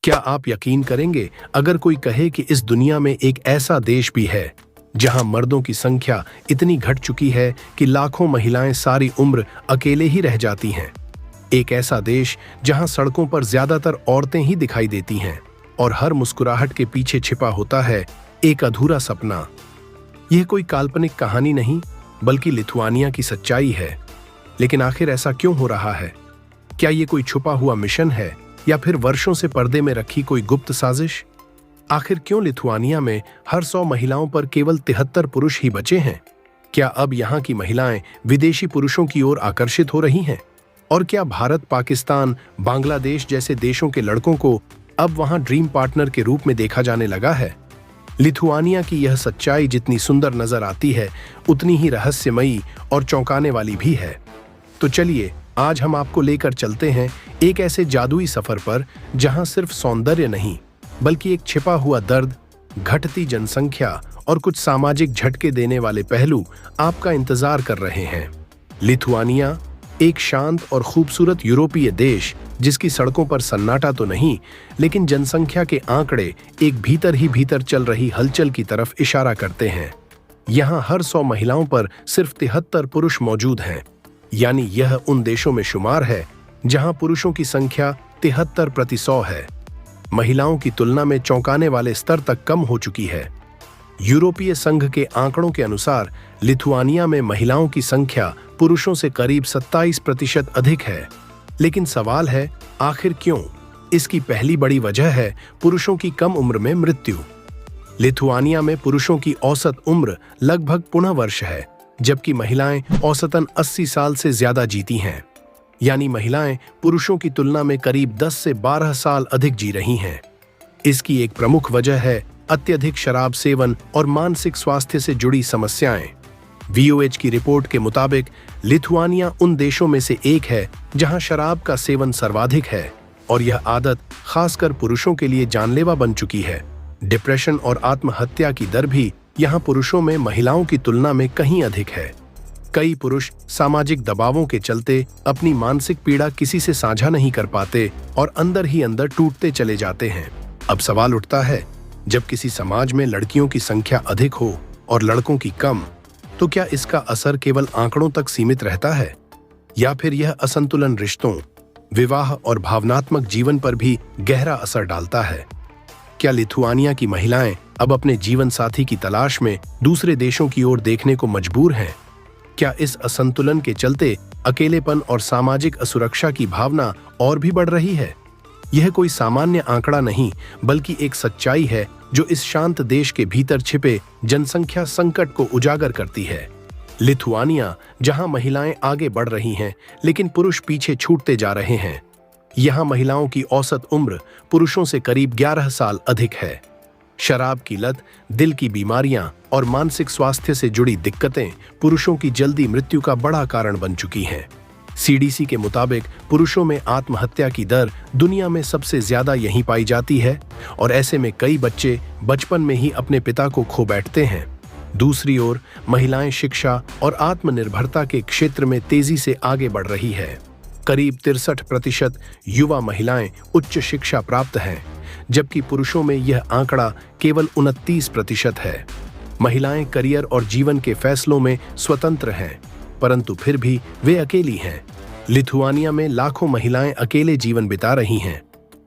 क्या आप यकीन करेंगे अगर कोई कहे कि इस दुनिया में एक ऐसा देश भी है जहां मर्दों की संख्या इतनी घट चुकी है कि लाखों महिलाएं सारी उम्र अकेले ही रह जाती हैं। एक ऐसा देश जहां सड़कों पर ज्यादातर औरतें ही दिखाई देती हैं और हर मुस्कुराहट के पीछे छिपा होता है एक अधूरा सपना। यह कोई काल्पनिक कहानी नहीं बल्कि लिथुआनिया की सच्चाई है। लेकिन आखिर ऐसा क्यों हो रहा है? क्या ये कोई छुपा हुआ मिशन है या फिर वर्षों से पर्दे में रखी कोई गुप्त साजिश? आखिर क्यों लिथुआनिया में हर 100 महिलाओं पर केवल 73 पुरुष ही बचे हैं? क्या अब यहाँ की महिलाएं विदेशी पुरुषों की ओर आकर्षित हो रही हैं? और क्या भारत, पाकिस्तान, बांग्लादेश जैसे देशों के लड़कों को अब वहां ड्रीम पार्टनर के रूप में देखा जाने लगा है? लिथुआनिया की यह सच्चाई जितनी सुंदर नजर आती है उतनी ही रहस्यमयी और चौंकाने वाली भी है। तो चलिए आज हम आपको लेकर चलते हैं एक ऐसे जादुई सफर पर जहां सिर्फ सौंदर्य नहीं बल्कि एक छिपा हुआ दर्द, घटती जनसंख्या और कुछ सामाजिक झटके देने वाले पहलू आपका इंतजार कर रहे हैं। लिथुआनिया एक शांत और खूबसूरत यूरोपीय देश जिसकी सड़कों पर सन्नाटा तो नहीं लेकिन जनसंख्या के आंकड़े एक भीतर ही भीतर चल रही हलचल की तरफ इशारा करते हैं। यहाँ हर 100 महिलाओं पर सिर्फ 73 पुरुष मौजूद हैं। यानी यह उन देशों में शुमार है जहां पुरुषों की संख्या 73 प्रति 100 है। महिलाओं की तुलना में चौंकाने वाले स्तर तक कम हो चुकी है। यूरोपीय संघ के आंकड़ों के अनुसार लिथुआनिया में महिलाओं की संख्या पुरुषों से करीब 27% अधिक है। लेकिन सवाल है, आखिर क्यों? इसकी पहली बड़ी वजह है पुरुषों की कम उम्र में मृत्यु। लिथुआनिया में पुरुषों की औसत उम्र लगभग 50 वर्ष है जबकि महिलाएं औसतन 80 साल से ज्यादा जीती हैं। यानी महिलाएं पुरुषों की तुलना में करीब 10 से 12 साल अधिक जी रही हैं। इसकी एक प्रमुख वजह है अत्यधिक शराब सेवन और मानसिक स्वास्थ्य से जुड़ी समस्याएं। VOH की रिपोर्ट के मुताबिक लिथुआनिया उन देशों में से एक है जहां शराब का सेवन सर्वाधिक है और यह आदत खासकर पुरुषों के लिए जानलेवा बन चुकी है। डिप्रेशन और आत्महत्या की दर भी यहाँ पुरुषों में महिलाओं की तुलना में कहीं अधिक है। कई पुरुष सामाजिक दबावों के चलते अपनी मानसिक पीड़ा किसी से साझा नहीं कर पाते और अंदर ही अंदर टूटते चले जाते हैं। अब सवाल उठता है, जब किसी समाज में लड़कियों की संख्या अधिक हो और लड़कों की कम, तो क्या इसका असर केवल आंकड़ों तक सीमित रहता है या फिर यह असंतुलन रिश्तों, विवाह और भावनात्मक जीवन पर भी गहरा असर डालता है? क्या लिथुआनिया की महिलाएं अब अपने जीवन साथी की तलाश में दूसरे देशों की ओर देखने को मजबूर हैं? क्या इस असंतुलन के चलते अकेलेपन और सामाजिक असुरक्षा की भावना और भी बढ़ रही है? यह कोई सामान्य आंकड़ा नहीं बल्कि एक सच्चाई है जो इस शांत देश के भीतर छिपे जनसंख्या संकट को उजागर करती है। लिथुआनिया जहां महिलाएं आगे बढ़ रही हैं लेकिन पुरुष पीछे छूटते जा रहे हैं। यहाँ महिलाओं की औसत उम्र पुरुषों से करीब 11 साल अधिक है। शराब की लत, दिल की बीमारियां और मानसिक स्वास्थ्य से जुड़ी दिक्कतें पुरुषों की जल्दी मृत्यु का बड़ा कारण बन चुकी हैं। CDC के मुताबिक पुरुषों में आत्महत्या की दर दुनिया में सबसे ज्यादा यहीं पाई जाती है और ऐसे में कई बच्चे बचपन में ही अपने पिता को खो बैठते हैं। दूसरी ओर महिलाएं शिक्षा और आत्मनिर्भरता के क्षेत्र में तेजी से आगे बढ़ रही है। करीब 63% युवा महिलाएं उच्च शिक्षा प्राप्त हैं जबकि पुरुषों में यह आंकड़ा केवल 29% है। महिलाएं करियर और जीवन के फैसलों में स्वतंत्र हैं परंतु फिर भी वे अकेली हैं। लिथुआनिया में लाखों महिलाएं अकेले जीवन बिता रही हैं।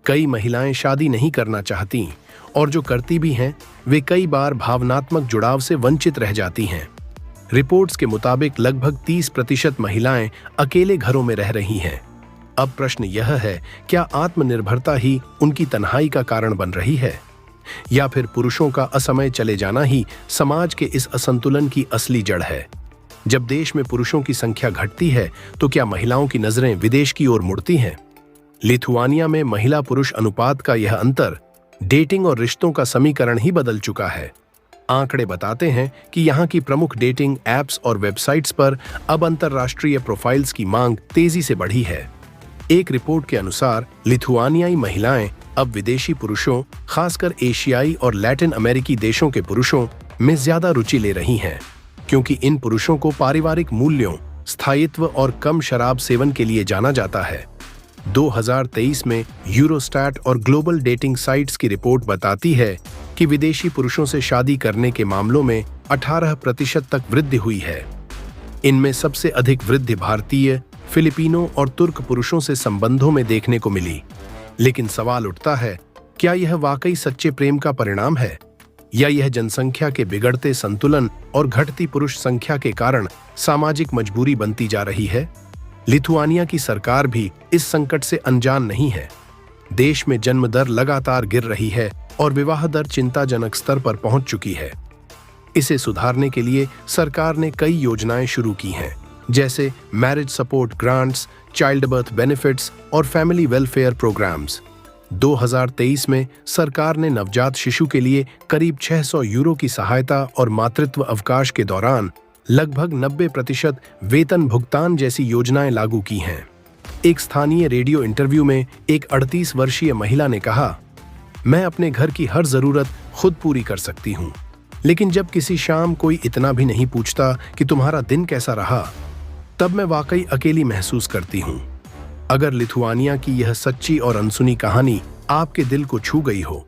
कई महिलाएं शादी नहीं करना चाहती और जो करती भी हैं वे कई बार भावनात्मक जुड़ाव से वंचित रह जाती हैं। रिपोर्ट्स के मुताबिक लगभग 30% महिलाएं अकेले घरों में रह रही हैं। अब प्रश्न यह है, क्या आत्मनिर्भरता ही उनकी तन्हाई का कारण बन रही है या फिर पुरुषों का असमय चले जाना ही समाज के इस असंतुलन की असली जड़ है? जब देश में पुरुषों की संख्या घटती है तो क्या महिलाओं की नजरें विदेश की ओर मुड़ती हैं? लिथुआनिया में महिला पुरुष अनुपात का यह अंतर डेटिंग और रिश्तों का समीकरण ही बदल चुका है। आंकड़े बताते हैं कि यहाँ की प्रमुख डेटिंग ऐप्स और वेबसाइट्स पर अब अंतर्राष्ट्रीय प्रोफाइल्स की मांग तेजी से बढ़ी है। एक रिपोर्ट के अनुसार लिथुआनियाई महिलाएं अब विदेशी पुरुषों, खासकर एशियाई और लैटिन अमेरिकी देशों के पुरुषों में ज्यादा रुचि ले रही हैं, क्योंकि इन पुरुषों को पारिवारिक मूल्यों, स्थायित्व और कम शराब सेवन के लिए जाना जाता है। 2023 में यूरोस्टैट और ग्लोबल डेटिंग साइट्स की रिपोर्ट बताती है कि विदेशी पुरुषों से शादी करने के मामलों में 18% तक वृद्धि हुई है। इनमें सबसे अधिक वृद्धि भारतीय, फिलिपिनो और तुर्क पुरुषों से संबंधों में देखने को मिली। लेकिन सवाल उठता है, क्या यह वाकई सच्चे प्रेम का परिणाम है, या यह जनसंख्या के बिगड़ते संतुलन और घटती पुरुष संख्या के कारण सामाजिक मजबूरी बनती जा रही है? लिथुआनिया की सरकार भी इस संकट से अनजान नहीं है। देश में जन्म दर लगातार गिर रही है और विवाह दर चिंताजनक स्तर पर पहुंच चुकी है। इसे सुधारने के लिए सरकार ने कई योजनाएं शुरू की हैं, जैसे marriage support grants, child birth benefits और फैमिली वेलफेयर प्रोग्राम्स। 2023 में सरकार ने नवजात शिशु के लिए करीब 600 यूरो की सहायता और मातृत्व अवकाश के दौरान लगभग 90% वेतन भुगतान जैसी योजनाएं लागू की हैं। एक स्थानीय रेडियो इंटरव्यू में एक 38 वर्षीय महिला ने कहा, मैं अपने घर की हर जरूरत खुद पूरी कर सकती हूँ, लेकिन जब किसी शाम कोई इतना भी नहीं पूछता कि तुम्हारा दिन कैसा रहा, तब मैं वाकई अकेली महसूस करती हूँ। अगर लिथुआनिया की यह सच्ची और अनसुनी कहानी आपके दिल को छू गई हो,